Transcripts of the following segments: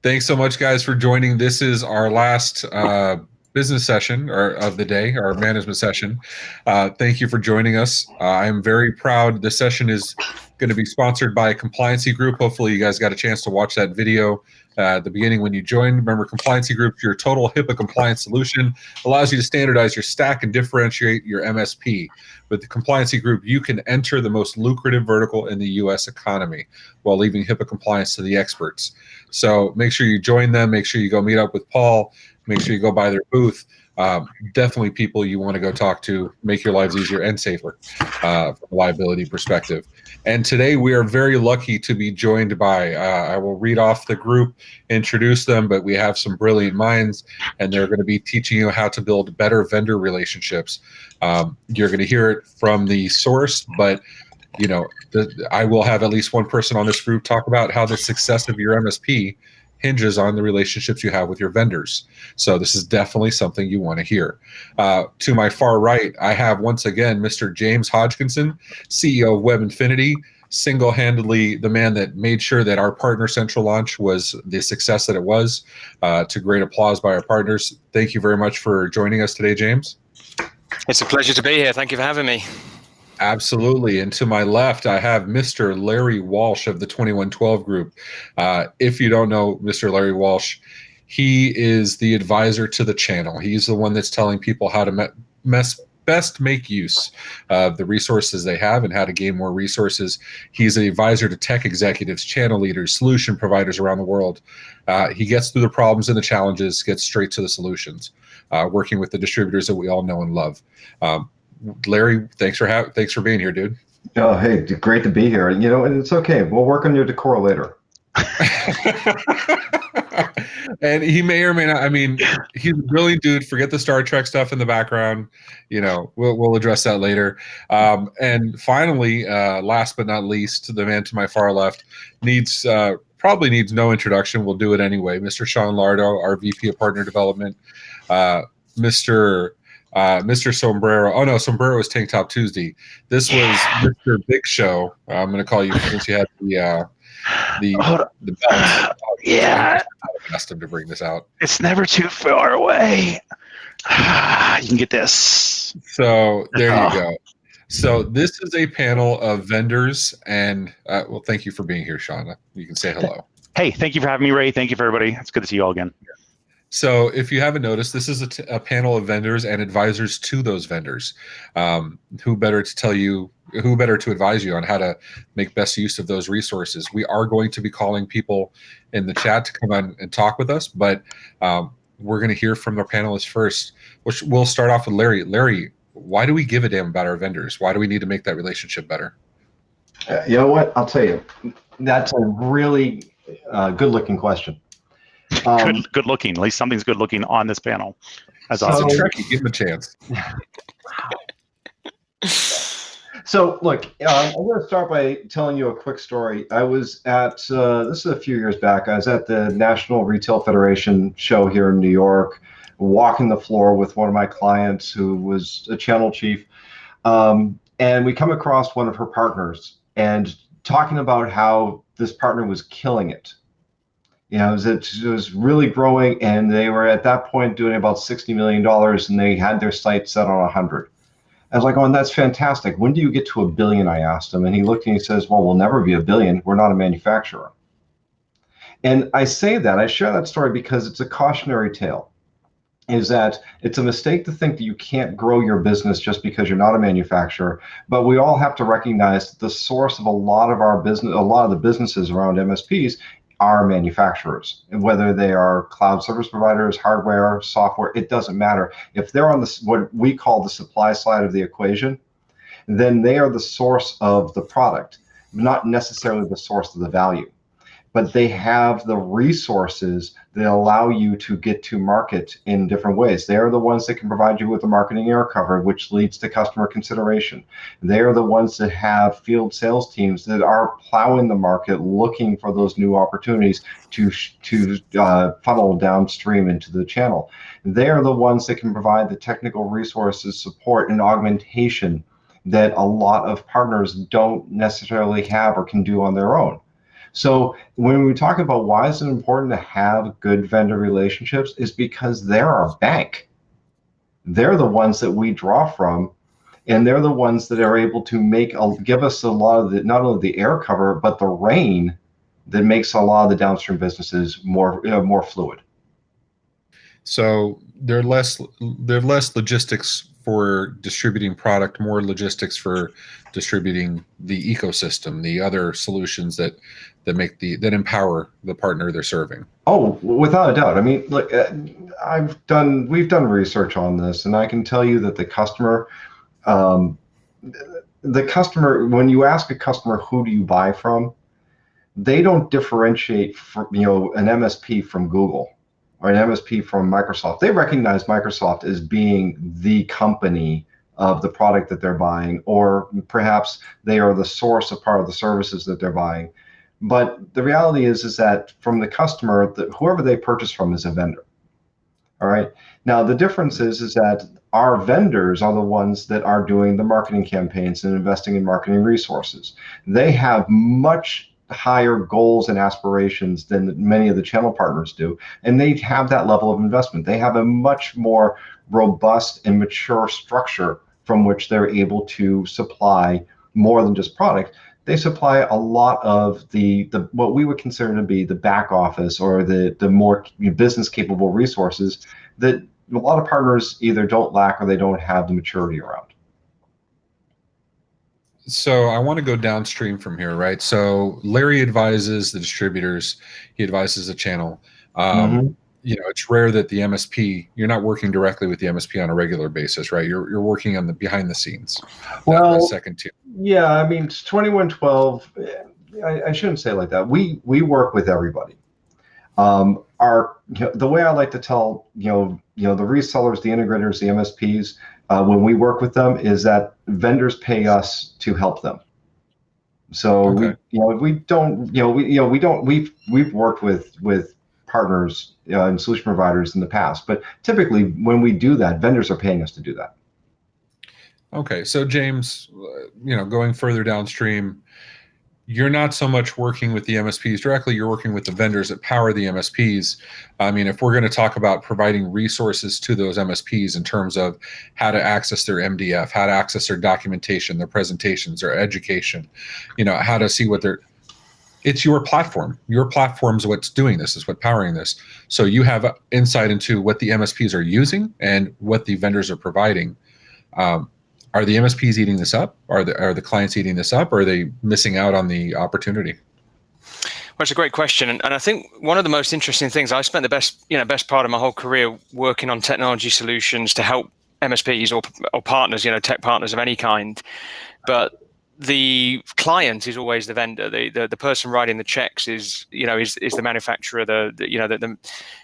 Thanks so much, guys, for joining. This is our last business session of the day, our management session. Thank you for joining us. I'm very proud. This session is going to be sponsored by Compliancy Group. Hopefully, you guys got a chance to watch that video at the beginning when you joined. Remember, Compliancy Group, your total HIPAA compliance solution, allows you to standardize your stack and differentiate your MSP. With the Compliancy Group, you can enter the most lucrative vertical in the U.S. economy while leaving HIPAA compliance to the experts. So make sure you join them. Make sure you go meet up with Paul. Make sure you go by their booth. Definitely people you want to go talk to, make your lives easier and safer from a liability perspective. And today we are very lucky to be joined by, I will read off the group, introduce them, but we have some brilliant minds, and they're going to be teaching you how to build better vendor relationships. You're going to hear it from the source, but I will have at least one person on this group talk about how the success of your MSP hinges on the relationships you have with your vendors. So this is definitely something you want to hear. To my far right, I have once again Mr. James Hodgkinson, CEO of Web Infinity, single-handedly the man that made sure that our Partner Central launch was the success that it was, to great applause by our partners. Thank you very much for joining us today, James. It's a pleasure to be here. Thank you for having me. Absolutely. And to my left, I have Mr. Larry Walsh of the 2112 group. If you don't know Mr. Larry Walsh, he is the advisor to the channel. He's the one that's telling people how to best make use of the resources they have and how to gain more resources. He's an advisor to tech executives, channel leaders, solution providers around the world. He gets through the problems and the challenges, gets straight to the solutions, working with the distributors that we all know and love. Larry, thanks for being here, dude. Oh, hey, great to be here. And it's okay. We'll work on your decor later. And he may or may not. I mean, he's a brilliant dude. Forget the Star Trek stuff in the background. We'll address that later. And finally, last but not least, the man to my far left probably needs no introduction. We'll do it anyway. Mr. Sean Lardo, our VP of Partner Development. Mr. Sombrero. Oh no, Sombrero was Tank Top Tuesday. This was Mr. Big Show. I'm going to call you since you had the belt. Yeah, I asked him to bring this out. It's never too far away. You can get this. So there you go. So this is a panel of vendors, and well, thank you for being here, Shauna. You can say hello. Hey, thank you for having me, Ray. Thank you for everybody. It's good to see you all again. So if you haven't noticed, this is a panel of vendors and advisors to those vendors. Who better to advise you on how to make best use of those resources? We are going to be calling people in the chat to come on and talk with us, but we're going to hear from our panelists first, which we'll start off with Larry. Larry, why do we give a damn about our vendors? Why do we need to make that relationship better? You know what? I'll tell you. That's a really good-looking question. Good looking. At least something's good looking on this panel. That's awesome. Trekkie, give him a chance. So look, I'm going to start by telling you a quick story. I was at, this is a few years back, I was at the National Retail Federation show here in New York, walking the floor with one of my clients who was a channel chief. And we come across one of her partners and talking about how this partner was killing it. It was really growing, and they were at that point doing about $60 million, and they had their sights set on 100. I was like, oh, and that's fantastic. When do you get to $1 billion? I asked him, and he looked and he says, well, we'll never be $1 billion. We're not a manufacturer. And I share that story because it's a cautionary tale. Is that it's a mistake to think that you can't grow your business just because you're not a manufacturer, but we all have to recognize that the source of a lot of the businesses around MSPs are manufacturers, and whether they are cloud service providers, hardware, software, it doesn't matter. If they're on what we call the supply side of the equation, then they are the source of the product, not necessarily the source of the value. But they have the resources that allow you to get to market in different ways. They are the ones that can provide you with the marketing air cover, which leads to customer consideration. They are the ones that have field sales teams that are plowing the market, looking for those new opportunities to funnel downstream into the channel. They are the ones that can provide the technical resources, support, and augmentation that a lot of partners don't necessarily have or can do on their own. So when we talk about why is it important to have good vendor relationships, is because they're our bank. They're the ones that we draw from, and they're the ones that are able to give us a lot of the, not only the air cover, but the rain that makes a lot of the downstream businesses more fluid. So they're less logistics for distributing product, more logistics for distributing the ecosystem, the other solutions that empower the partner they're serving. Oh, without a doubt. I mean, look, we've done research on this, and I can tell you that um, when you ask a customer who do you buy from, they don't differentiate an MSP from Google or an MSP from Microsoft. They recognize Microsoft as being the company of the product that they're buying, or perhaps they are the source of part of the services that they're buying. But the reality is that from the customer, whoever they purchase from is a vendor. All right. Now the difference is that our vendors are the ones that are doing the marketing campaigns and investing in marketing resources. They have much higher goals and aspirations than many of the channel partners do, and they have that level of investment. They have a much more robust and mature structure from which they're able to supply more than just product. They supply a lot of the what we would consider to be the back office, or the more business capable resources that a lot of partners either don't lack or they don't have the maturity around. So I want to go downstream from here, right? So Larry advises the distributors, he advises the channel. Mm-hmm. It's rare that the MSP, you're not working directly with the MSP on a regular basis, right? You're working on the behind the scenes. Well, second tier. yeah, I mean, 2112, I shouldn't say it like that. We work with everybody. The way I like to tell the resellers, the integrators, the MSPs, when we work with them, is that vendors pay us to help them. So Okay. we've worked with partners and solution providers in the past, but typically when we do that, vendors are paying us to do that. Okay, so James, going further downstream, you're not so much working with the MSPs directly, you're working with the vendors that power the MSPs. I mean, if we're going to talk about providing resources to those MSPs in terms of how to access their MDF, how to access their documentation, their presentations, their education, how to see it's your platform. Your platform's what's doing this, is what powering this. So you have insight into what the MSPs are using and what the vendors are providing. Are the MSPs eating this up? Are the clients eating this up? Or are they missing out on the opportunity? Well, it's a great question, and I think one of the most interesting things, I spent the best part of my whole career working on technology solutions to help MSPs or partners, tech partners of any kind. But the client is always the vendor. The person writing the checks is the manufacturer.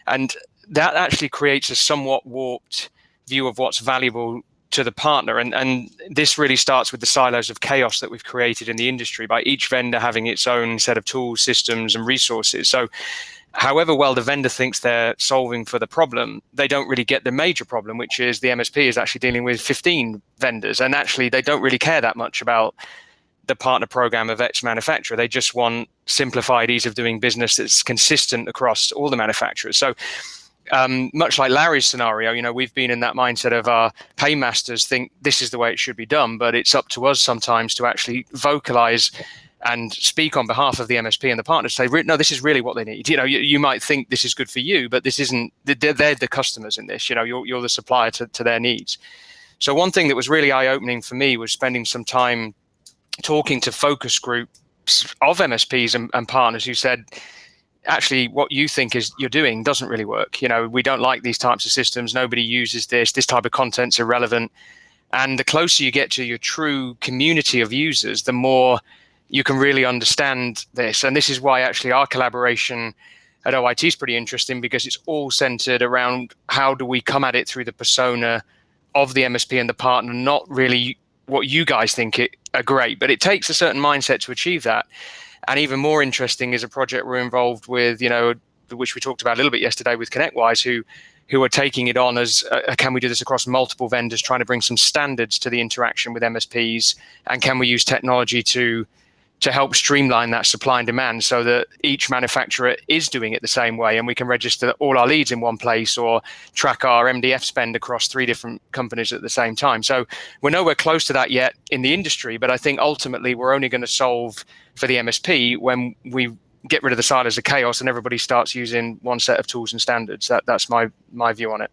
And that actually creates a somewhat warped view of what's valuable to the partner. And this really starts with the silos of chaos that we've created in the industry by each vendor having its own set of tools, systems, and resources. So however well the vendor thinks they're solving for the problem, they don't really get the major problem, which is the MSP is actually dealing with 15 vendors. And actually, they don't really care that much about the partner program of X manufacturer. They just want simplified ease of doing business that's consistent across all the manufacturers. So much like Larry's scenario, we've been in that mindset of our paymasters think this is the way it should be done, but it's up to us sometimes to actually vocalize and speak on behalf of the MSP and the partners, say, no, this is really what they need. You might think this is good for you, but this isn't. They're the customers in this. You're the supplier to their needs. So one thing that was really eye-opening for me was spending some time talking to focus groups of MSPs and partners who said, actually, what you think is you're doing doesn't really work. We don't like these types of systems. Nobody uses this. This type of content's irrelevant. And the closer you get to your true community of users, the more you can really understand this. And this is why actually our collaboration at OIT is pretty interesting, because it's all centered around how do we come at it through the persona of the MSP and the partner, not really what you guys think are great. But it takes a certain mindset to achieve that. And even more interesting is a project we're involved with, which we talked about a little bit yesterday with ConnectWise, who are taking it on as, can we do this across multiple vendors, trying to bring some standards to the interaction with MSPs, and can we use technology to to help streamline that supply and demand so that each manufacturer is doing it the same way, and we can register all our leads in one place or track our MDF spend across 3 different companies at the same time. So we're nowhere close to that yet in the industry, but I think ultimately we're only going to solve for the MSP when we get rid of the silos of chaos and everybody starts using one set of tools and standards. That's my view on it.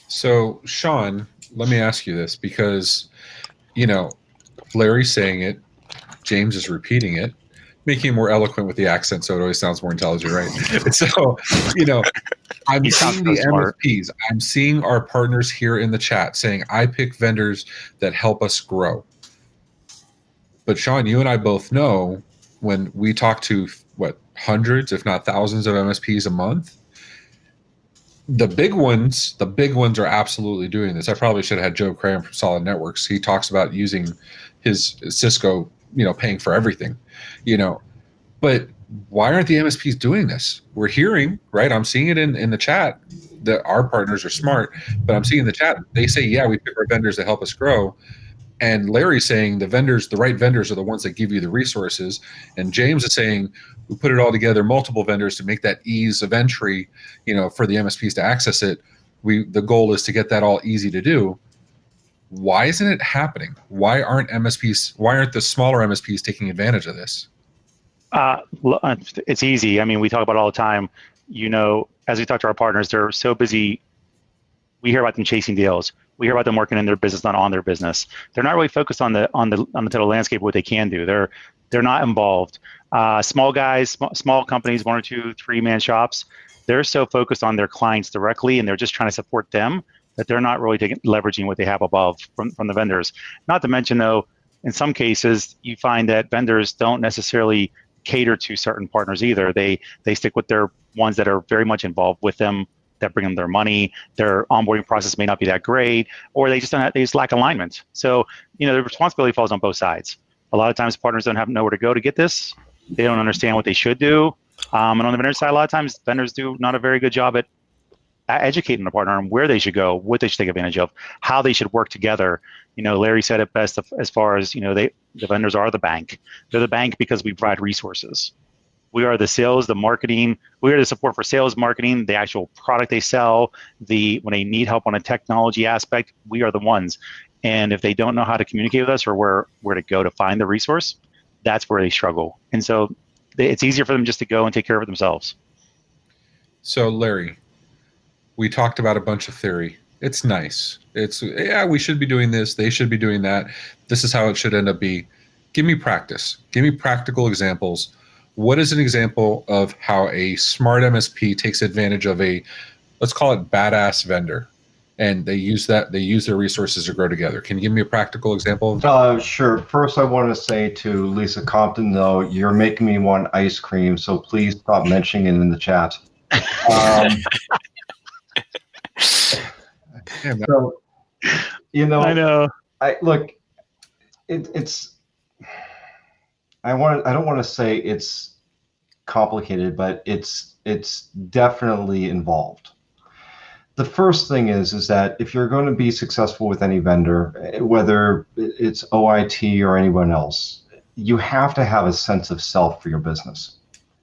So, Sean, let me ask you this, because, Larry's saying it, James is repeating it, making it more eloquent with the accent, so it always sounds more intelligent, right? So, I'm seeing the MSPs, I'm seeing our partners here in the chat saying, I pick vendors that help us grow. But Sean, you and I both know when we talk to, hundreds, if not thousands of MSPs a month, the big ones are absolutely doing this. I probably should have had Joe Cram from Solid Networks. He talks about using his Cisco, paying for everything, but why aren't the MSPs doing this? We're hearing, right? I'm seeing it in the chat that our partners are smart, but I'm seeing in the chat, they say, yeah, we pick our vendors that help us grow. And Larry's saying the right vendors are the ones that give you the resources. And James is saying we put it all together, multiple vendors to make that ease of entry, for the MSPs to access it. The goal is to get that all easy to do. Why isn't it happening? Why aren't the smaller MSPs taking advantage of this? It's easy. I mean, we talk about it all the time. As we talk to our partners, they're so busy. We hear about them chasing deals. We hear about them working in their business, not on their business. They're not really focused on the total landscape of what they can do. They're not involved. Small guys, small companies, 1 or 2, 3-man shops. They're so focused on their clients directly, and they're just trying to support them that they're not really leveraging what they have above from the vendors. Not to mention, though, in some cases, you find that vendors don't necessarily cater to certain partners either. They stick with their ones that are very much involved with them, that bring them their money. Their onboarding process may not be that great, or they just lack alignment. So the responsibility falls on both sides. A lot of times partners don't have nowhere to go to get this. They don't understand what they should do. And on the vendor side, a lot of times vendors do not a very good job at educating the partner on where they should go, what they should take advantage of, how they should work together. Larry said it best as far as, the vendors are the bank. They're the bank because we provide resources. We are the sales, the marketing. We are the support for sales, marketing, the actual product they sell. When they need help on a technology aspect, we are the ones. And if they don't know how to communicate with us or where to go to find the resource, that's where they struggle. And so it's easier for them just to go and take care of it themselves. So, Larry, we talked about a bunch of theory. It's nice. We should be doing this. They should be doing that. This is how it should end up being. Give me practice. Give me practical examples. What is an example of how a smart MSP takes advantage of let's call it badass vendor, and they use their resources to grow together? Can you give me a practical example? Sure. First, I want to say to Lisa Compton, though, you're making me want ice cream, so please stop mentioning it in the chat. So, I know. It's. I don't want to say it's complicated, but it's definitely involved. The first thing is that if you're going to be successful with any vendor, whether it's OIT or anyone else, you have to have a sense of self for your business.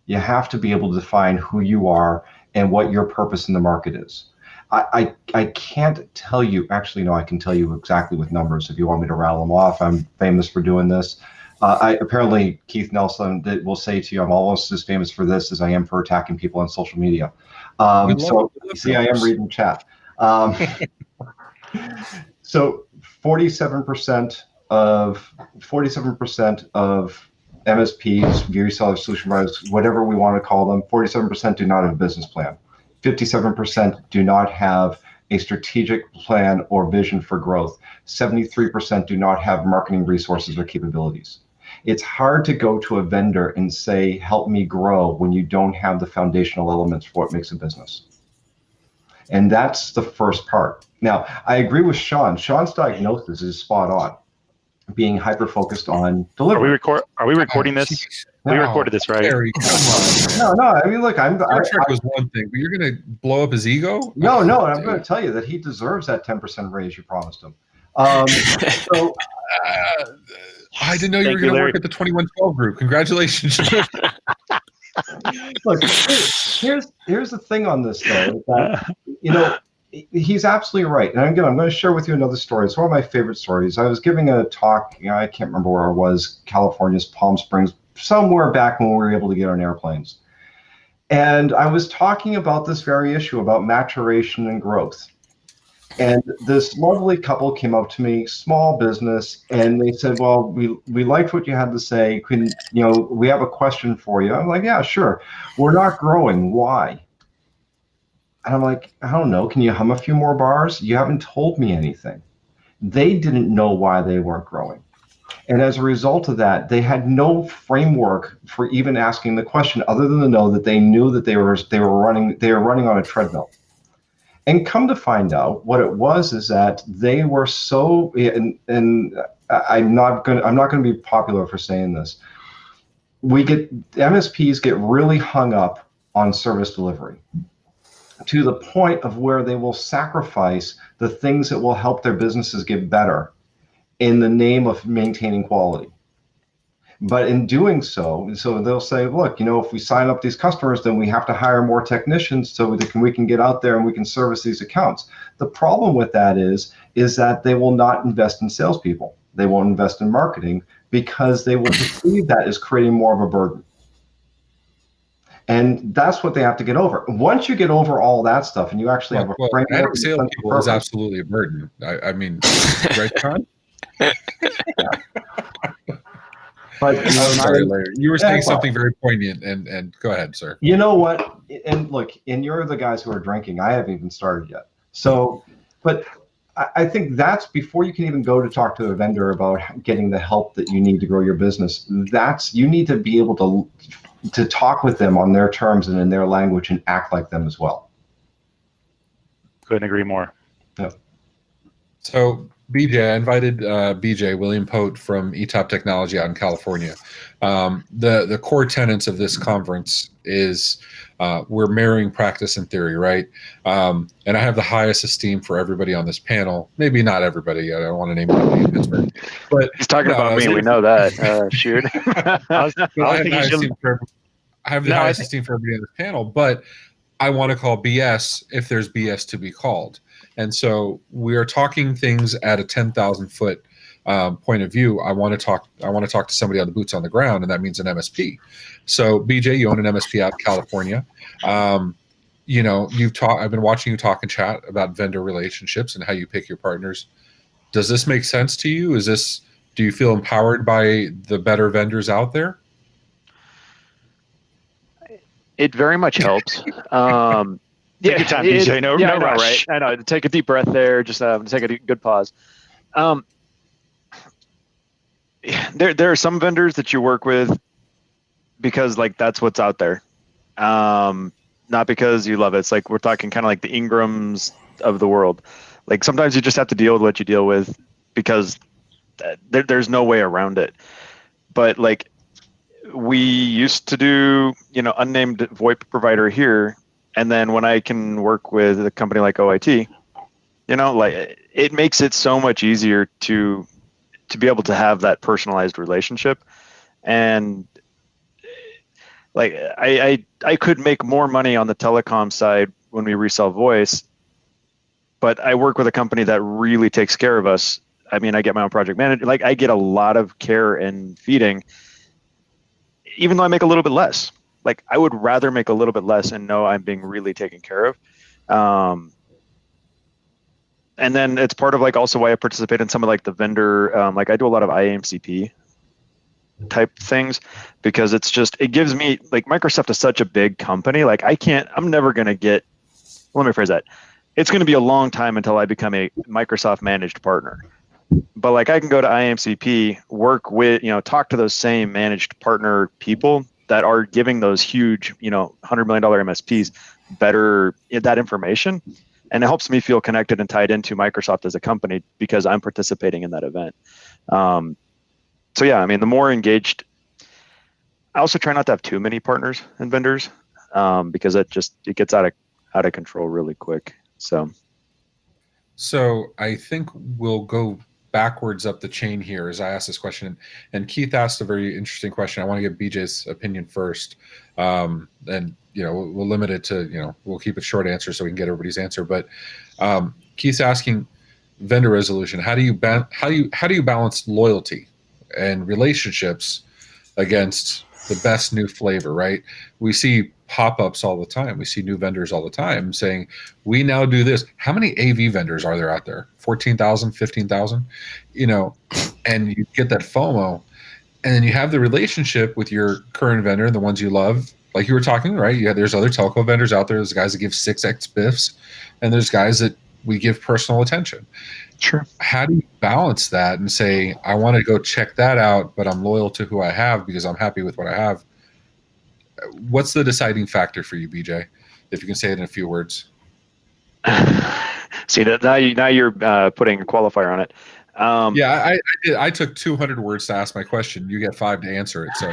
You have to be able to define who you are and what your purpose in the market is. I can't tell you, actually, no, I can tell you exactly with numbers if you want me to rattle them off. I'm famous for doing this. Apparently, Keith Nelson will say to you, I'm almost as famous for this as I am for attacking people on social media. So see, I am reading chat. So 47% of MSPs, reseller solution providers, whatever we want to call them, 47% do not have a business plan. 57% do not have a strategic plan or vision for growth. 73% do not have marketing resources or capabilities. It's hard to go to a vendor and say, help me grow, when you don't have the foundational elements for what makes a business. And that's the first part. Now, I agree with Sean. Sean's diagnosis is spot on, being hyper-focused on delivery. Are we recording this? No, we recorded this, right? Harry, come on. No, I mean, look, Star Trek was one thing, but you're going to blow up his ego? No, I'm going to tell you that he deserves that 10% raise you promised him. I didn't know you were Thank you, going to Larry. work at the 2112 group. Congratulations. Look, here's the thing on this though. That, you know, he's absolutely right. And again, I'm going to share with you another story. It's one of my favorite stories. I was giving a talk. I can't remember where it was. California's Palm Springs, somewhere back when we were able to get on airplanes. And I was talking about this very issue about maturation and growth. And this lovely couple came up to me, small business, and they said, "Well, we liked what you had to say. We have a question for you?" I'm like, "Yeah, sure. We're not growing. Why?" And I'm like, "I don't know. Can you hum a few more bars? You haven't told me anything." They didn't know why they weren't growing. And as a result of that, they had no framework for even asking the question, other than to know that they knew that they were running on a treadmill. And come to find out, what it was is that they were so, and I'm not going to be popular for saying this. MSPs get really hung up on service delivery to the point of where they will sacrifice the things that will help their businesses get better in the name of maintaining quality. But in doing so they'll say, "Look, if we sign up these customers, then we have to hire more technicians so we can get out there and we can service these accounts." The problem with that is that they will not invest in salespeople. They won't invest in marketing because they will perceive that as creating more of a burden. And that's what they have to get over. Once you get over all that stuff and you actually have a framework, adding salespeople is absolutely a burden. I mean, right, Con? But I'm sorry, Larry. You were saying something very poignant, and go ahead, sir. You know what? And look, and you're the guys who are drinking. I haven't even started yet. So, but I think that's before you can even go to talk to a vendor about getting the help that you need to grow your business. You need to be able to talk with them on their terms and in their language and act like them as well. Couldn't agree more. Yeah. So BJ, I invited BJ, William Pote from ETOP Technology out in California. The core tenets of this conference is we're marrying practice and theory, right? And I have the highest esteem for everybody on this panel. Maybe not everybody. I don't want to name anybody in Pittsburgh. But he's talking about me. We know that. Shoot. I have the highest esteem for everybody on this panel, but I want to call BS if there's BS to be called. And so we are talking things at a 10,000 foot point of view. I want to talk to somebody on the boots on the ground, and that means an MSP. So BJ, you own an MSP out in California. I've been watching you talk and chat about vendor relationships and how you pick your partners. Does this make sense to you? Do you feel empowered by the better vendors out there? It very much helps. Take your time, BJ. No rush. Right? I know. Take a deep breath there. Just take a good pause. There are some vendors that you work with because that's what's out there, not because you love it. It's like we're talking kind of like the Ingrams of the world. Like sometimes you just have to deal with what you deal with because there's no way around it. But we used to do, unnamed VoIP provider here. And then when I can work with a company like OIT, it makes it so much easier to be able to have that personalized relationship. And I could make more money on the telecom side when we resell voice, but I work with a company that really takes care of us. I mean, I get my own project manager. I get a lot of care and feeding, even though I make a little bit less. I would rather make a little bit less and know I'm being really taken care of. And then it's part of also why I participate in some of the vendor, I do a lot of IAMCP type things because it gives me, Microsoft is such a big company. I'm never going to get, let me phrase that. It's going to be a long time until I become a Microsoft managed partner. But I can go to IAMCP, work with, talk to those same managed partner people that are giving those huge, $100 million MSPs better that information. And it helps me feel connected and tied into Microsoft as a company because I'm participating in that event. So yeah, I mean, the more engaged, I also try not to have too many partners and vendors because it gets out of control really quick. So I think we'll go backwards up the chain here as I ask this question, and Keith asked a very interesting question. I want to get BJ's opinion first, and we'll limit it to we'll keep it short answer so we can get everybody's answer. But Keith's asking vendor resolution. How do you balance loyalty and relationships against the best new flavor? Right? We see pop-ups all the time. We see new vendors all the time saying, we now do this. How many AV vendors are there out there? 14,000, 15,000, and you get that FOMO, and then you have the relationship with your current vendor and the ones you love. Like you were talking, right? Yeah, there's other telco vendors out there. There's guys that give 6x biffs, and there's guys that we give personal attention. Sure. How do you balance that and say, I want to go check that out, but I'm loyal to who I have because I'm happy with what I have? What's the deciding factor for you, BJ? If you can say it in a few words. See that now you're putting a qualifier on it. Yeah, I took 200 words to ask my question. You get 5 to answer it, so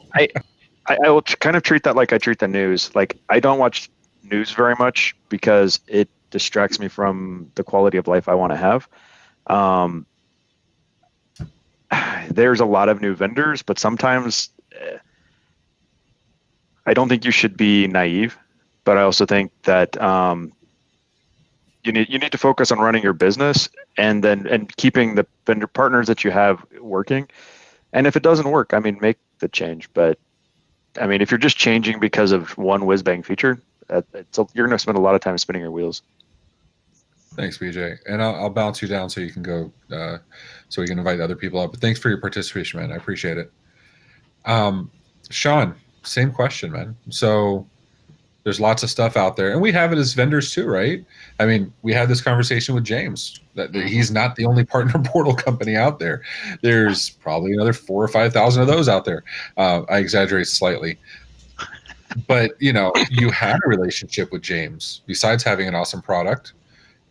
I will kind of treat that like I treat the news. Like I don't watch news very much because it distracts me from the quality of life I want to have. There's a lot of new vendors, but sometimes I don't think you should be naive, but I also think that you need to focus on running your business and keeping the vendor partners that you have working. And if it doesn't work, make the change. But if you're just changing because of one whiz bang feature, you're going to spend a lot of time spinning your wheels. Thanks, BJ. And I'll bounce you down so you can go, so we can invite other people up. But thanks for your participation, man. I appreciate it. Sean, same question, man. So there's lots of stuff out there, and we have it as vendors too, right? We had this conversation with James that he's not the only partner portal company out there. There's probably another 4,000 or 5,000 of those out there. I exaggerate slightly, but you had a relationship with James. Besides having an awesome product,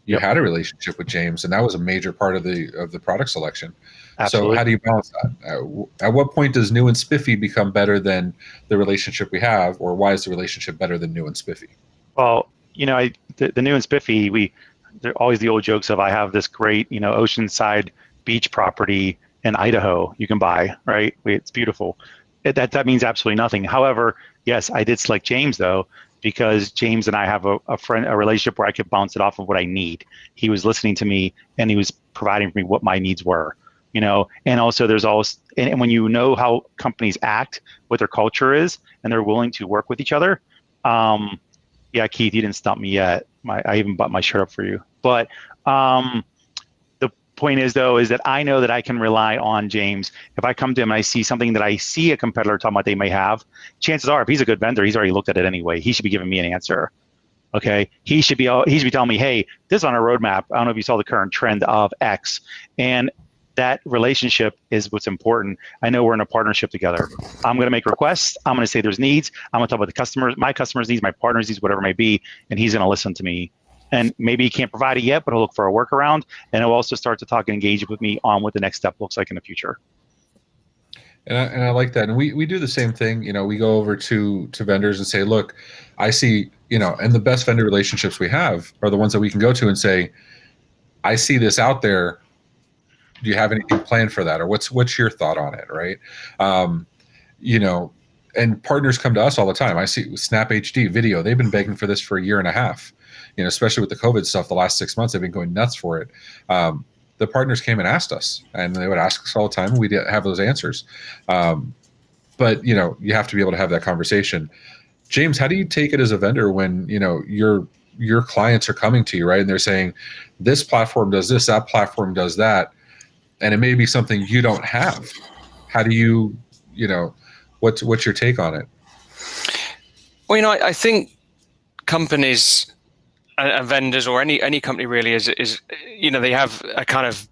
you had a relationship with James, and that was a major part of the product selection. Absolutely. So how do you balance that? At what point does new and spiffy become better than the relationship we have, or why is the relationship better than new and spiffy? Well, the new and spiffy, there are always the old jokes of I have this great, oceanside beach property in Idaho you can buy, right? It's beautiful. That means absolutely nothing. However, yes, I did select James though, because James and I have a relationship where I could bounce it off of what I need. He was listening to me and he was providing for me what my needs were. And also there's always, and when you know how companies act, what their culture is, and they're willing to work with each other. Yeah, Keith, you didn't stump me yet. I even bought my shirt up for you. But the point is that I know that I can rely on James. If I come to him and I see something that I see a competitor talking about they may have, chances are if he's a good vendor, he's already looked at it anyway. He should be giving me an answer. Okay, he should be telling me, hey, this is on our roadmap. I don't know if you saw the current trend of X, and that relationship is what's important. I know we're in a partnership together. I'm going to make requests. I'm going to say there's needs. I'm going to talk about the customers, my customers' needs, my partners' needs, whatever it may be, and he's going to listen to me. And maybe he can't provide it yet, but he'll look for a workaround, and he'll also start to talk and engage with me on what the next step looks like in the future. And I like that. And we do the same thing. We go over to vendors and say, look, I see, and the best vendor relationships we have are the ones that we can go to and say, I see this out there. Do you have anything planned for that? Or what's your thought on it? Right. And partners come to us all the time. I see Snap HD video. They've been begging for this for a year and a half, especially with the COVID stuff, the last 6 months, they've been going nuts for it. The partners came and asked us, and they would ask us all the time. We didn't have those answers. But you have to be able to have that conversation. James, how do you take it as a vendor when, your clients are coming to you, right? And they're saying, this platform does this, that platform does that. And it may be something you don't have. How do you, what's your take on it? Well, I think companies and vendors, or any company really, is they have a kind of,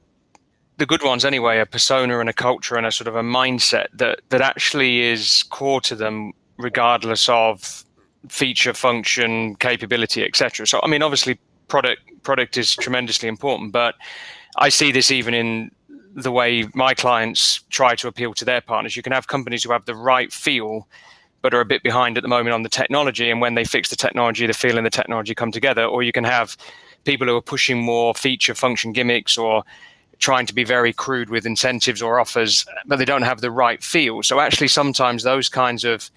the good ones anyway, a persona and a culture and a sort of a mindset that actually is core to them, regardless of feature, function, capability, etc. So obviously product is tremendously important, but I see this even in the way my clients try to appeal to their partners. You can have companies who have the right feel, but are a bit behind at the moment on the technology. And when they fix the technology, the feel and the technology come together. Or you can have people who are pushing more feature function gimmicks or trying to be very crude with incentives or offers, but they don't have the right feel. So actually, sometimes those kinds of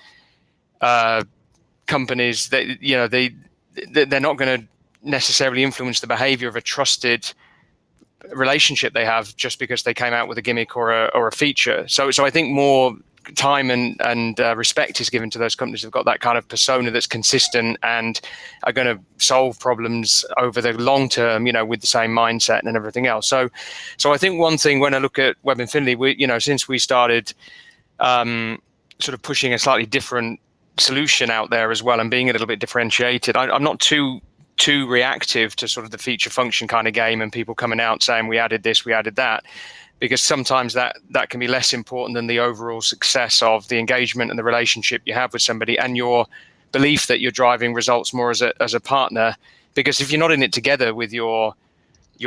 companies, they're not going to necessarily influence the behavior of a trusted relationship they have just because they came out with a gimmick or a feature. So I think more time and respect is given to those companies who've got that kind of persona that's consistent and are going to solve problems over the long term, with the same mindset and everything else. So I think one thing when I look at Web Infinity, since we started sort of pushing a slightly different solution out there as well and being a little bit differentiated, I'm not too reactive to sort of the feature function kind of game and people coming out saying we added this, we added that, because sometimes that can be less important than the overall success of the engagement and the relationship you have with somebody and your belief that you're driving results more as a partner. Because if you're not in it together with your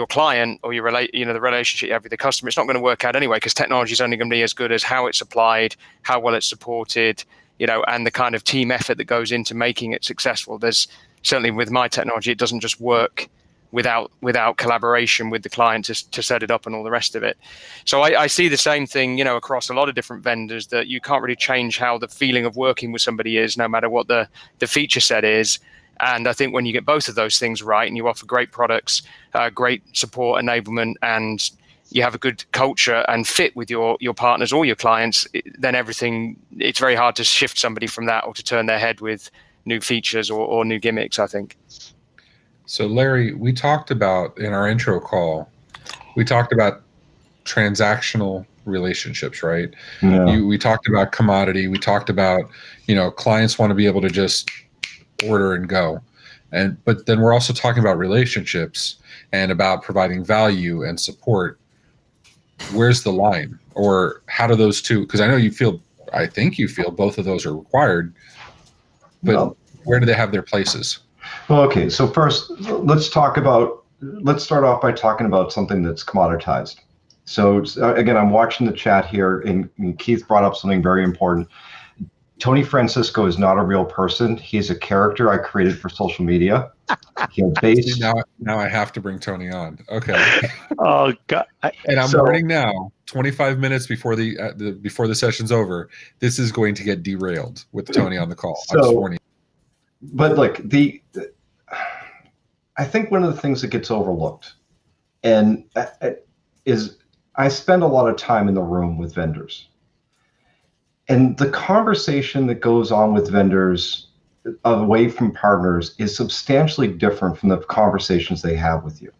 client or the relationship you have with the customer, it's not going to work out anyway, because technology is only going to be as good as how it's applied, how well it's supported, and the kind of team effort that goes into making it successful. There's certainly with my technology, it doesn't just work without collaboration with the client to set it up and all the rest of it. So I see the same thing, across a lot of different vendors, that you can't really change how the feeling of working with somebody is, no matter what the feature set is. And I think when you get both of those things right and you offer great products, great support, enablement, and you have a good culture and fit with your partners or your clients, then it's very hard to shift somebody from that or to turn their head with new features or new gimmicks, I think. So Larry, we talked about in our intro call, we talked about transactional relationships, right? Yeah. We talked about commodity. We talked about, clients want to be able to just order and go. But then we're also talking about relationships and about providing value and support. Where's the line? Or how do those two, because I think you feel both of those are required, but where do they have their places? Well, okay. So first, let's start off by talking about something that's commoditized. So again, I'm watching the chat here, and Keith brought up something very important. Tony Francisco is not a real person. He's a character I created for social media. Now I have to bring Tony on. Okay. Oh God! And I'm warning now. 25 minutes before the session's over, this is going to get derailed with Tony on the call. I'm just warning you. But look, I think one of the things that gets overlooked, and is I spend a lot of time in the room with vendors, and the conversation that goes on with vendors away from partners is substantially different from the conversations they have with you.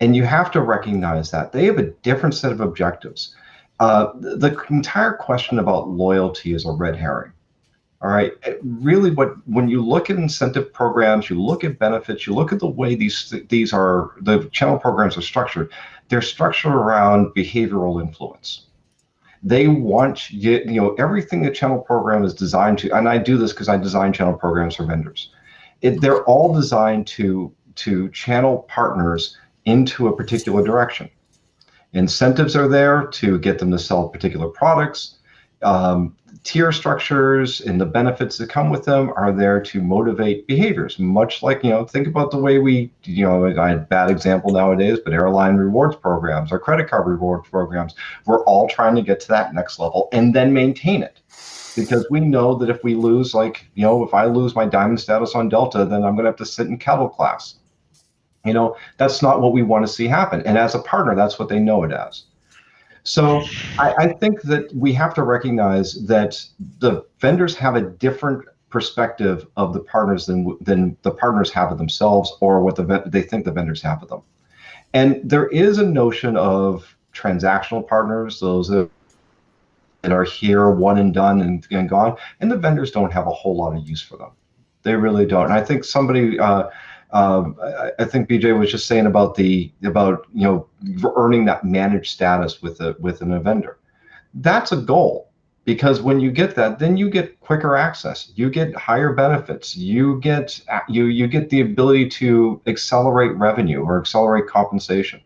And you have to recognize that they have a different set of objectives. The entire question about loyalty is a red herring. All right. Really, when you look at incentive programs, you look at benefits, you look at the way the channel programs are structured. They're structured around behavioral influence. They want everything the channel program is designed to, and I do this because I design channel programs for vendors. They're all designed to channel partners into a particular direction. Incentives are there to get them to sell particular products. Tier structures and the benefits that come with them are there to motivate behaviors, much like, think about the way I had a bad example nowadays, but airline rewards programs or credit card rewards programs, we're all trying to get to that next level and then maintain it. Because we know that if we lose, if I lose my diamond status on Delta, then I'm going to have to sit in kettle class. That's not what we want to see happen. And as a partner, that's what they know it as. So I think that we have to recognize that the vendors have a different perspective of the partners than the partners have of themselves, or what they think the vendors have of them. And there is a notion of transactional partners, those that are here, one and done and gone, and the vendors don't have a whole lot of use for them. They really don't. And I think I think BJ was just saying about earning that managed status with a vendor. That's a goal, because when you get that, then you get quicker access, you get higher benefits, you get the ability to accelerate revenue or accelerate compensation.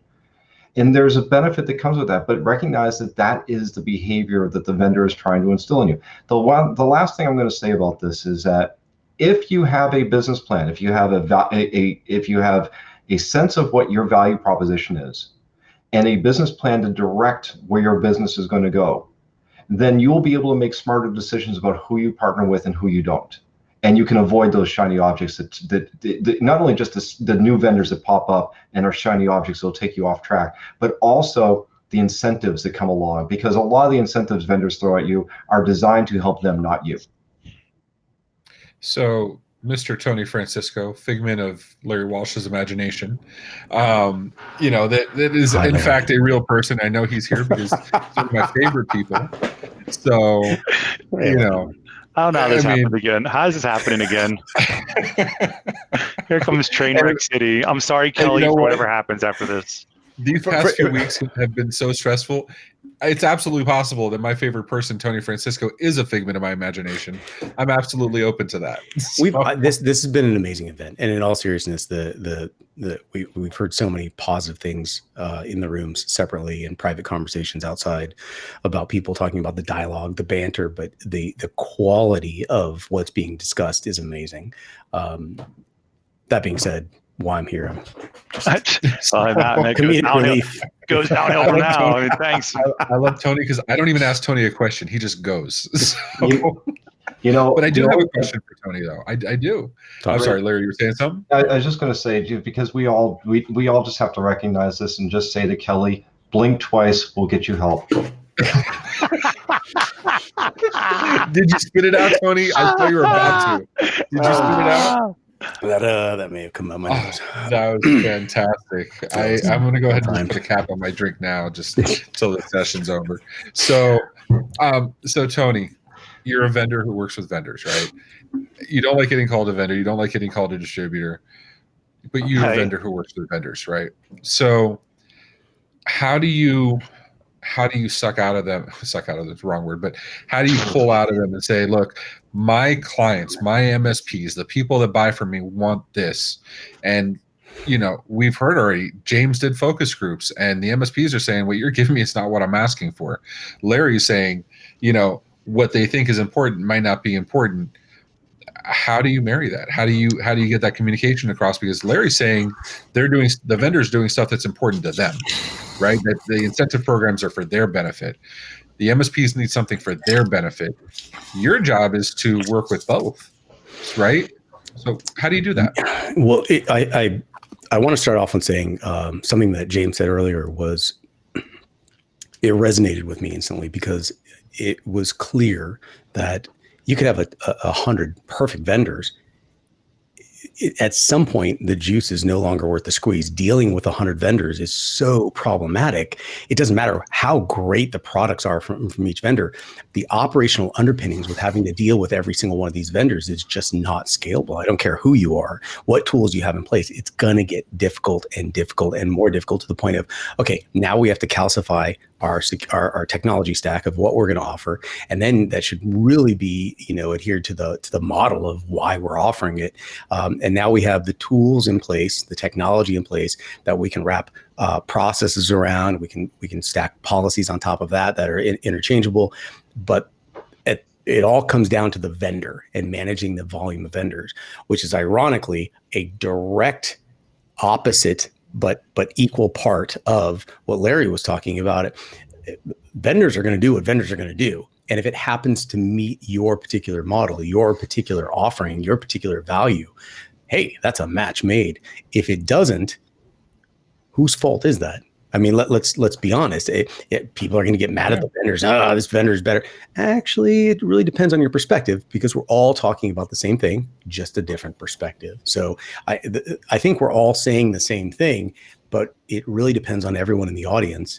And there's a benefit that comes with that, but recognize that is the behavior that the vendor is trying to instill in you. The last thing I'm going to say about this is that if you have a business plan, if you have a sense of what your value proposition is, and a business plan to direct where your business is going to go, then you will be able to make smarter decisions about who you partner with and who you don't. And you can avoid those shiny objects that not only just the new vendors that pop up and are shiny objects that will take you off track, but also the incentives that come along, because a lot of the incentives vendors throw at you are designed to help them, not you. So, Mr. Tony Francisco, figment of Larry Walsh's imagination, that is Hi, in Larry. fact a real person. I know he's here because he's one of my favorite people. So, I don't know how this I mean- happened again. How is this happening again? Here comes Trainwreck City. I'm sorry, Kelly, you know for what? whatever happens after this. These past few weeks have been so stressful. It's absolutely possible that my favorite person, Tony Francisco, is a figment of my imagination. I'm absolutely open to that. This has been an amazing event, and in all seriousness, we've heard so many positive things in the rooms separately and private conversations outside about people talking about the dialogue, the banter, but the quality of what's being discussed is amazing. That being said, why I'm here, Comedic relief goes downhill from now. I mean, thanks. I love Tony because I don't even ask Tony a question; he just goes. So, But I do have a question for Tony, though. I do. I'm sorry, Larry, you were saying something? I was just going to say, because we all just have to recognize this and just say to Kelly, blink twice, we'll get you help. Did you spit it out, Tony? I thought you were about to. Did you spit it out? That may have come out my nose. That was fantastic. I'm going to go ahead and just put a cap on my drink now, just until the session's over. So Tony, you're a vendor who works with vendors, right? You don't like getting called a vendor. You don't like getting called a distributor, but you're a vendor who works with vendors, right? So how do you suck out of them? Suck out of the wrong word, but how do you pull out of them and say, look, my clients, my MSPs, the people that buy from me want this. And, we've heard already, James did focus groups and the MSPs are saying, what you're giving me is not what I'm asking for. Larry's saying, what they think is important might not be important. How do you marry that? How do you get that communication across? Because Larry's saying the vendor's doing stuff that's important to them, right? That the incentive programs are for their benefit. The MSPs need something for their benefit. Your job is to work with both, right? So how do you do that? Well, I want to start off on saying something that James said earlier was, it resonated with me instantly, because it was clear that you could have 100 perfect vendors. At some point, the juice is no longer worth the squeeze. Dealing with 100 vendors is so problematic. It doesn't matter how great the products are from each vendor. The operational underpinnings with having to deal with every single one of these vendors is just not scalable. I don't care who you are, what tools you have in place. It's going to get difficult and more difficult, to the point of, okay, now we have to calcify our technology stack of what we're going to offer, and then that should really be adhered to the model of why we're offering it. And now we have the tools in place, the technology in place that we can wrap processes around. We can stack policies on top of that are interchangeable, but it all comes down to the vendor and managing the volume of vendors, which is ironically a direct opposite but equal part of what Larry was talking about. Vendors are going to do what vendors are going to do. And if it happens to meet your particular model, your particular offering, your particular value, hey, that's a match made. If it doesn't, whose fault is that? I mean, let's be honest. People are going to get mad at the vendors. This vendor is better. Actually, it really depends on your perspective, because we're all talking about the same thing, just a different perspective. So I think we're all saying the same thing, but it really depends on everyone in the audience.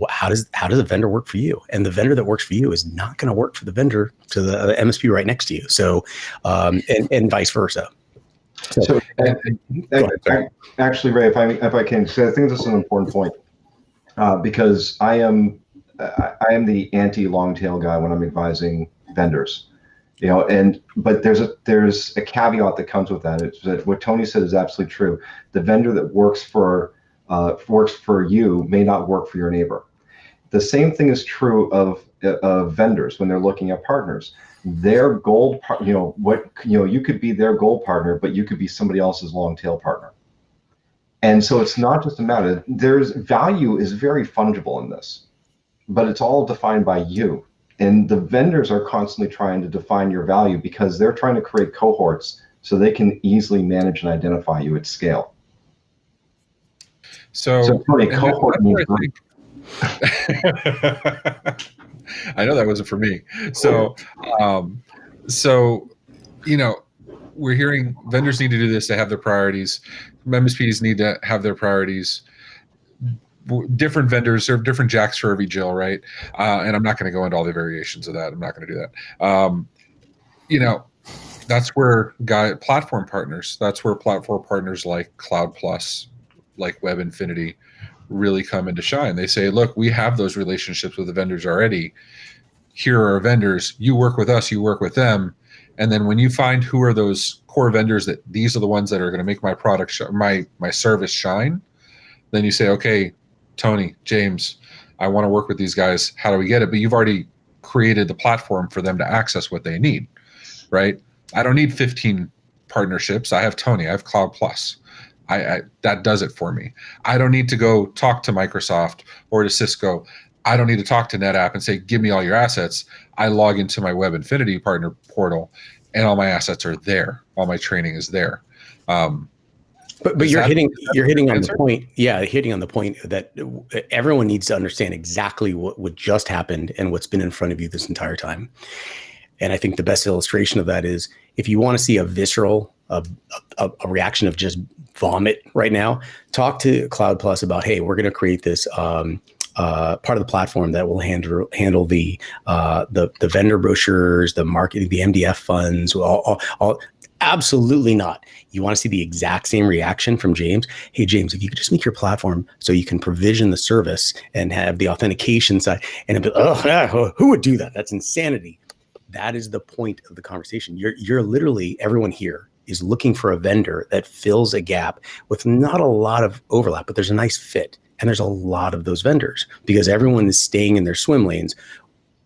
How does a vendor work for you? And the vendor that works for you is not going to work for the vendor to the MSP right next to you. So, and vice versa. So actually, Ray, if I can say, I think this is an important point, because I am the anti-long tail guy when I'm advising vendors, but there's a caveat that comes with that. It's that what Tony said is absolutely true. The vendor that works for you may not work for your neighbor. The same thing is true of vendors when they're looking at partners. Their gold, you could be their gold partner, but you could be somebody else's long tail partner. And so it's not just a matter, there's value is very fungible in this, but it's all defined by you. And the vendors are constantly trying to define your value because they're trying to create cohorts so they can easily manage and identify you at scale. So Tony, and cohort that's means where I think I know that wasn't for me. So, so you know, we're hearing vendors need to do this. They have their priorities. MSPs need to have their priorities. Different vendors serve different jacks for every Jill, right? And I'm not going to go into all the variations of that. I'm not going to do that. You know, that's where platform partners. That's where platform partners like Cloud Plus, like Web Infinity, really come into shine. They say, look, we have those relationships with the vendors already. Here are our vendors. You work with us, you work with them. And then when you find who are those core vendors that these are the ones that are going to make my product, my service shine, then you say, okay, Tony, James, I want to work with these guys. How do we get it? But you've already created the platform for them to access what they need, right? I don't need 15 partnerships. I have Tony. I have Cloud Plus. That does it for me. I don't need to go talk to Microsoft or to Cisco. I don't need to talk to NetApp and say, give me all your assets. I log into my Web Infinity partner portal and all my assets are there. All my training is there. But you're hitting on the point. Yeah, hitting on the point that everyone needs to understand exactly what just happened and what's been in front of you this entire time. And I think the best illustration of that is if you want to see a visceral, a reaction of just vomit right now, talk to Cloud Plus about, hey, we're going to create this part of the platform that will handle the vendor brochures, the marketing, the MDF funds, all. Absolutely not. You want to see the exact same reaction from James? Hey, James, if you could just make your platform so you can provision the service and have the authentication side, and who would do that? That's insanity. That is the point of the conversation. You're literally, everyone here is looking for a vendor that fills a gap with not a lot of overlap, but there's a nice fit. And there's a lot of those vendors because everyone is staying in their swim lanes,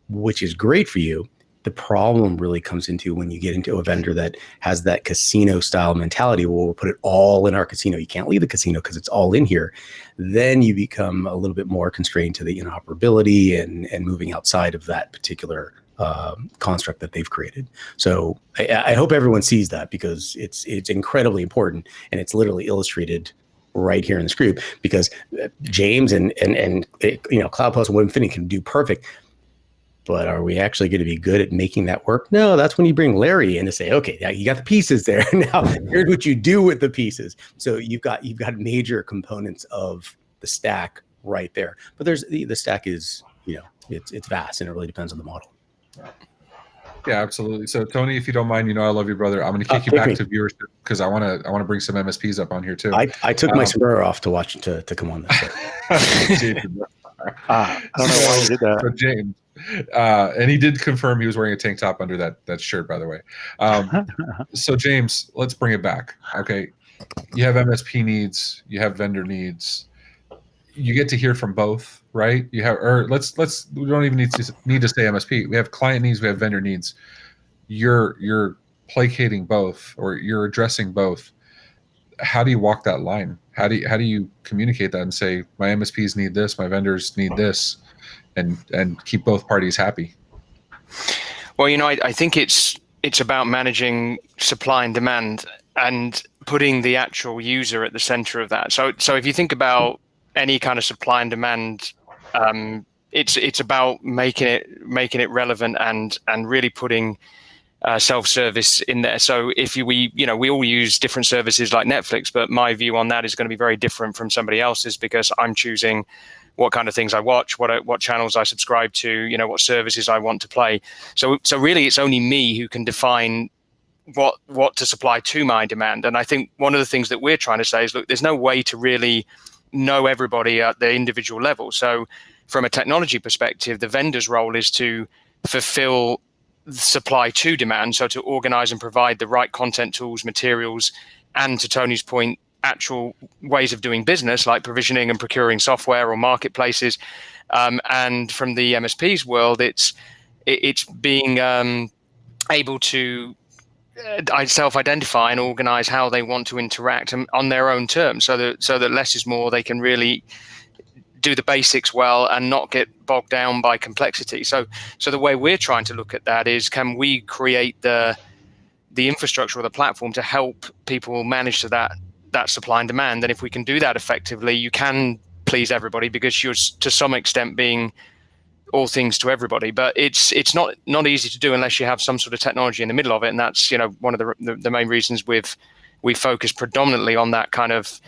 which is great for you. The problem really comes into when you get into a vendor that has that casino style mentality. Well, we'll put it all in our casino. You can't leave the casino because it's all in here. Then you become a little bit more constrained to the interoperability and moving outside of that particular construct that they've created. So I hope everyone sees that because it's incredibly important and it's literally illustrated right here in this group because James and Cloud Plus and Web Infinity can do perfect. But are we actually going to be good at making that work? No, that's when you bring Larry in to say, okay, now you got the pieces there. Now here's what you do with the pieces. So you've got major components of the stack right there. But there's the stack is, it's vast and it really depends on the model. Yeah, absolutely. So Tony, if you don't mind, I love you, brother. I'm going to kick you back to viewership because I want to bring some MSPs up on here too. I took my sombrero off to come on this. I don't know why you did that. So James, and he did confirm he was wearing a tank top under that shirt, by the way. So James, let's bring it back. Okay, you have MSP needs, you have vendor needs. You get to hear from both, right? You have, or let's we don't even need to say MSP. We have client needs, we have vendor needs. You're placating both, or you're addressing both. How do you walk that line? How do you communicate that and say my MSPs need this, my vendors need this, and keep both parties happy? Well, I think it's about managing supply and demand and putting the actual user at the center of that. So if you think about any kind of supply and demand, it's about making it relevant and really putting self-service in there. So if we all use different services like Netflix, but my view on that is going to be very different from somebody else's because I'm choosing what kind of things I watch, what channels I subscribe to, what services I want to play. So really it's only me who can define what to supply to my demand. And I think one of the things that we're trying to say is, look, there's no way to really know everybody at the individual level. So from a technology perspective, the vendor's role is to fulfill supply to demand, so to organize and provide the right content, tools, materials, and to Tony's point, actual ways of doing business like provisioning and procuring software or marketplaces. And from the MSP's world, it's being able to self-identify and organize how they want to interact on their own terms, so that less is more. They can really do the basics well and not get bogged down by complexity. So the way we're trying to look at that is, can we create the infrastructure or the platform to help people manage to that supply and demand? And if we can do that effectively, you can please everybody, because you're to some extent being all things to everybody. But it's not easy to do unless you have some sort of technology in the middle of it. And that's, one of the main reasons we focus predominantly on that kind of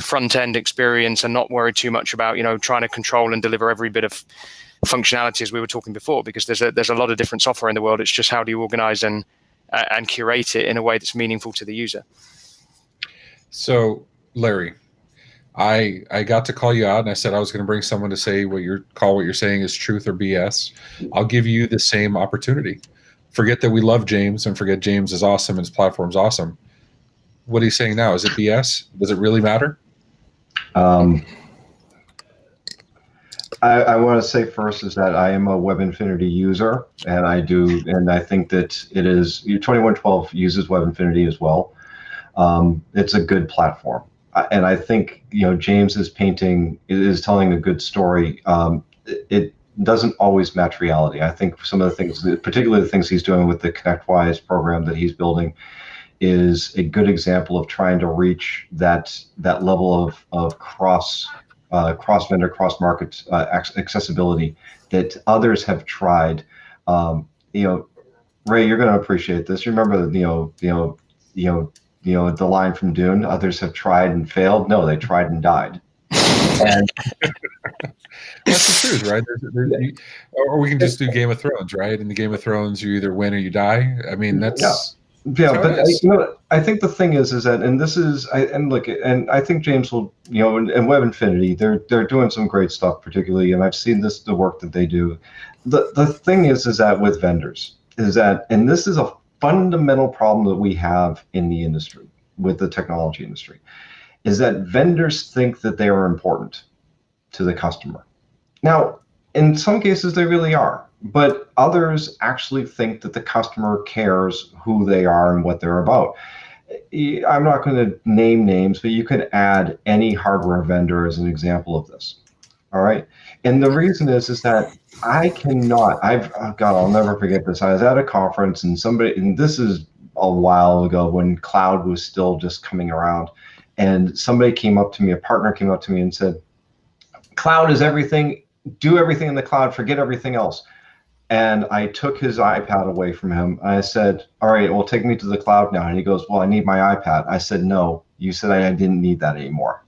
front end experience, and not worry too much about trying to control and deliver every bit of functionality, as we were talking before, because there's a lot of different software in the world. It's just how do you organize and curate it in a way that's meaningful to the user. So, Larry, I got to call you out, and I said I was going to bring someone to say what you're saying is truth or BS. I'll give you the same opportunity. Forget that we love James, and forget James is awesome and his platform's awesome. What are you saying now? Is it BS? Does it really matter? I want to say first is that I am a Web Infinity user, and I think that it is 2112 uses Web Infinity as well. It's a good platform, and I think James is telling a good story. It doesn't always match reality. I think some of the things, particularly the things he's doing with the ConnectWise program that he's building, is a good example of trying to reach that level of cross vendor, cross market accessibility that others have tried. Ray, you're going to appreciate this. Remember the line from Dune: others have tried and failed. No, they tried and died. And that's the truth, right? Or we can just do Game of Thrones, right? In the Game of Thrones, you either win or you die. I mean, that's but I think the thing is that, and this is, and I think James will, and Web Infinity, they're doing some great stuff, particularly, and I've seen the work that they do. The thing is that with vendors and this is a fundamental problem that we have in the industry, with the technology industry, is that vendors think that they are important to the customer. Now, in some cases, they really are, but others actually think that the customer cares who they are and what they're about. I'm not going to name names, but you could add any hardware vendor as an example of this. All right. And the reason is that I'll never forget this. I was at a conference, and this is a while ago when cloud was still just coming around, and somebody came up to me, a partner came up to me and said, "Cloud is everything. Do everything in the cloud, forget everything else." And I took his iPad away from him. I said, "All right, well, take me to the cloud now." And he goes, "Well, I need my iPad." I said, "No, you said I didn't need that anymore."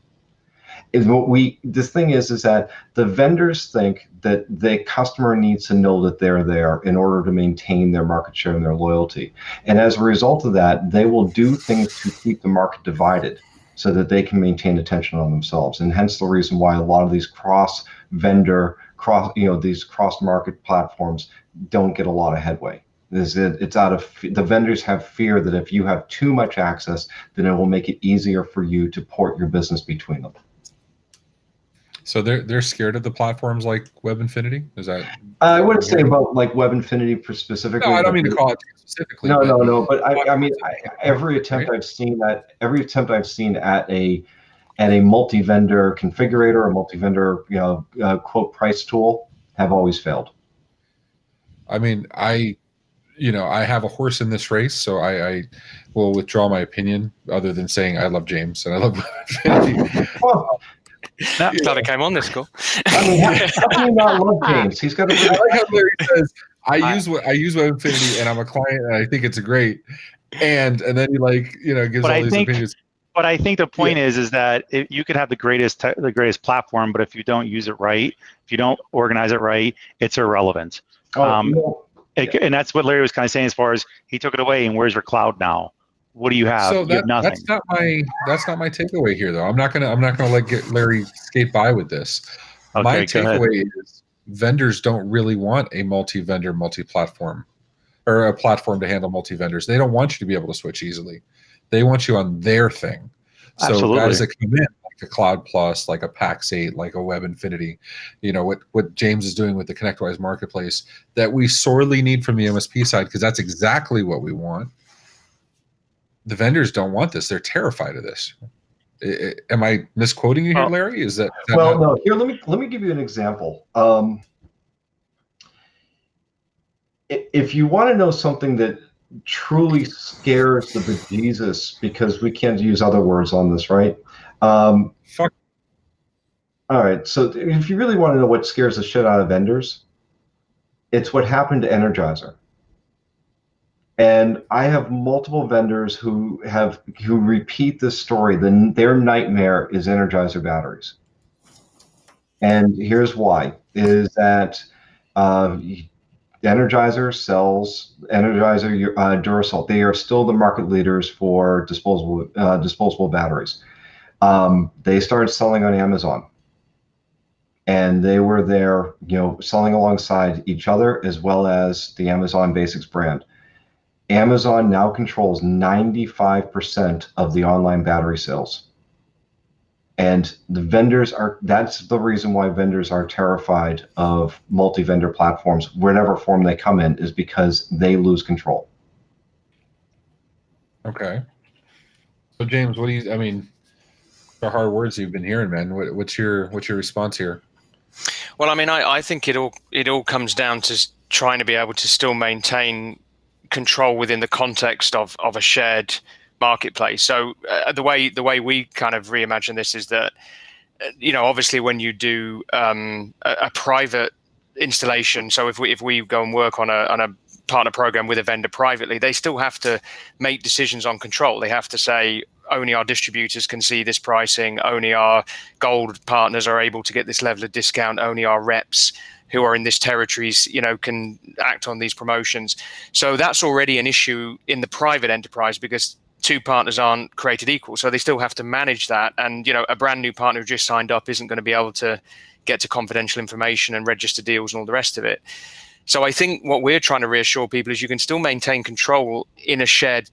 The thing is that the vendors think that the customer needs to know that they're there in order to maintain their market share and their loyalty. And as a result of that, they will do things to keep the market divided so that they can maintain attention on themselves. And hence the reason why a lot of these cross-vendor, these cross-market platforms don't get a lot of headway. The vendors have fear that if you have too much access, then it will make it easier for you to port your business between them. So they're scared of the platforms like Web Infinity? Is that? I wouldn't say about like Web Infinity specifically. No, I don't mean to call it specifically. No. But I mean, every attempt I've seen at a multi-vendor configurator, a multi-vendor quote price tool, have always failed. I mean, I have a horse in this race, so I will withdraw my opinion, other than saying I love James and I love Web Infinity. Glad I came on this call. I mean, how can you not love James? He's got a I like how Larry says, I use Web Infinity and I'm a client and I think it's great. And then he gives all these opinions. But I think the point is that you could have the greatest platform, but if you don't use it right, if you don't organize it right, it's irrelevant. And that's what Larry was kind of saying, as far as he took it away, and where's your cloud now? What do you have? So You have nothing. That's not my takeaway here, though. I'm not gonna let Larry skate by with this. Okay, my takeaway is vendors don't really want a multi-vendor, multi-platform, or a platform to handle multi-vendors. They don't want you to be able to switch easily. They want you on their thing. So Absolutely. Guys that come in, like a Cloud Plus, like a Pax 8, like a Web Infinity, what James is doing with the ConnectWise marketplace, that we sorely need from the MSP side, because that's exactly what we want. the vendors don't want this. They're terrified of this. Am I misquoting you here, Larry? Is that well, no. Here, let me give you an example. If you want to know something that truly scares the bejesus, because we can't use other words on this, right? Fuck. All right. So if you really want to know what scares the shit out of vendors, it's what happened to Energizer. And I have multiple vendors who repeat this story. Their nightmare is Energizer batteries. And here's why: is that Energizer sells Energizer Duracell. They are still the market leaders for disposable batteries. They started selling on Amazon, and they were there, selling alongside each other as well as the Amazon Basics brand. Amazon now controls 95% of the online battery sales. And that's the reason why vendors are terrified of multi-vendor platforms, whatever form they come in, is because they lose control. Okay. So James, the hard words you've been hearing, man. What's your response here? Well, I think it all comes down to trying to be able to still maintain control within the context of a shared marketplace. So the way we kind of reimagine this is that, obviously when you do a private installation, so if we go and work on a partner program with a vendor privately, they still have to make decisions on control. They have to say, only our distributors can see this pricing, only our gold partners are able to get this level of discount, only our reps who are in this territories, can act on these promotions. So that's already an issue in the private enterprise, because two partners aren't created equal. So they still have to manage that. And, a brand new partner who just signed up isn't going to be able to get to confidential information and register deals and all the rest of it. So I think what we're trying to reassure people is you can still maintain control in a shared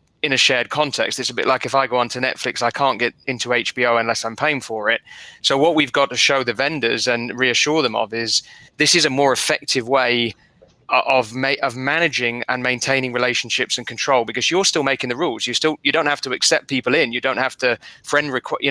context. It's a bit like if I go onto Netflix, I can't get into HBO unless I'm paying for it. So what we've got to show the vendors and reassure them of is this is a more effective way of managing and maintaining relationships and control, because you're still making the rules. You don't have to accept people in. You don't have to friend request.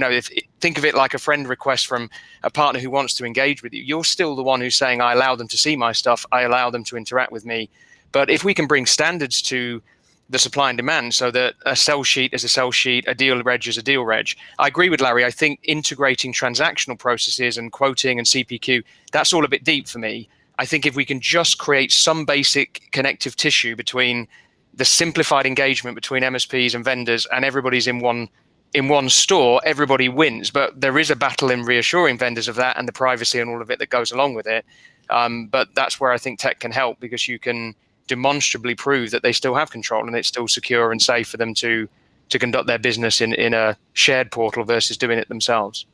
Think of it like a friend request from a partner who wants to engage with you. You're still the one who's saying, I allow them to see my stuff. I allow them to interact with me. But if we can bring standards to the supply and demand, so that a sell sheet is a sell sheet, a deal reg is a deal reg. I agree with Larry. I think integrating transactional processes and quoting and CPQ, that's all a bit deep for me. I think if we can just create some basic connective tissue between the simplified engagement between MSPs and vendors, and everybody's in one store, everybody wins. But there is a battle in reassuring vendors of that and the privacy and all of it that goes along with it. But that's where I think tech can help, because you can demonstrably prove that they still have control and it's still secure and safe for them to conduct their business in a shared portal versus doing it themselves.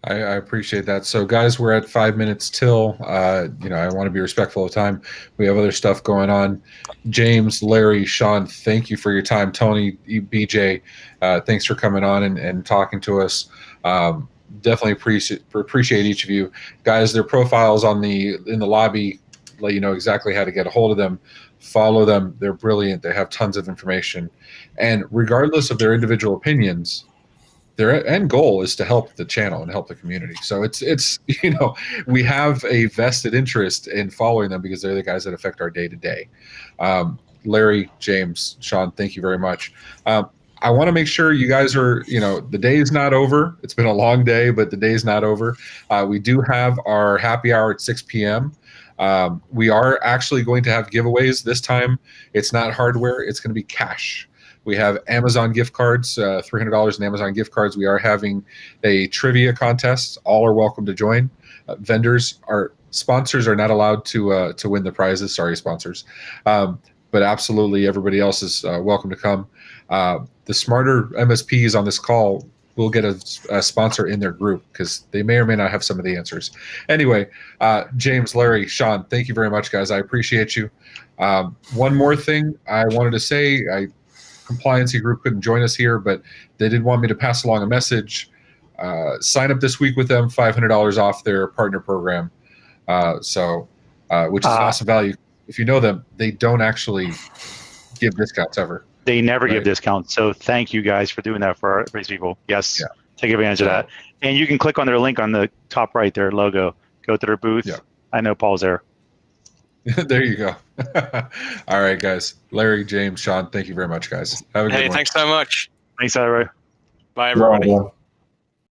I appreciate that. So guys, we're at 5 minutes till, I want to be respectful of time. We have other stuff going on. James, Larry, Sean, thank you for your time. Tony, BJ, thanks for coming on and talking to us. Definitely appreciate each of you. Guys, their profiles in the lobby let you know exactly how to get a hold of them. Follow them. They're brilliant. They have tons of information. And regardless of their individual opinions, their end goal is to help the channel and help the community. So it's we have a vested interest in following them because they're the guys that affect our day to day. Larry, James, Sean, thank you very much. I want to make sure you guys are, the day is not over. It's been a long day, but the day is not over. We do have our happy hour at 6 p.m. We are actually going to have giveaways this time. It's not hardware. It's going to be cash. We have Amazon gift cards, $300 in Amazon gift cards. We are having a trivia contest. All are welcome to join. Sponsors are not allowed to win the prizes. Sorry, sponsors. But absolutely everybody else is welcome to come. The smarter MSPs on this call will get a sponsor in their group because they may or may not have some of the answers. Anyway, James, Larry, Sean, thank you very much, guys. I appreciate you. One more thing I wanted to say, compliancy group couldn't join us here, but they did want me to pass along a message. Sign up this week with them, $500 off their partner program. Which is an awesome value. If you know them, they don't actually give discounts ever. They never give Right. discounts. So thank you guys for doing that for these people. Yes, Yeah. take advantage of that. And you can click on their link on the top right, their logo. Go to their booth. Yeah. I know Paul's there. There you go. All right, guys. Larry, James, Sean, thank you very much, guys. Have a good Hey, one. thanks so much. Thanks, everybody. Bye, everybody. Well done.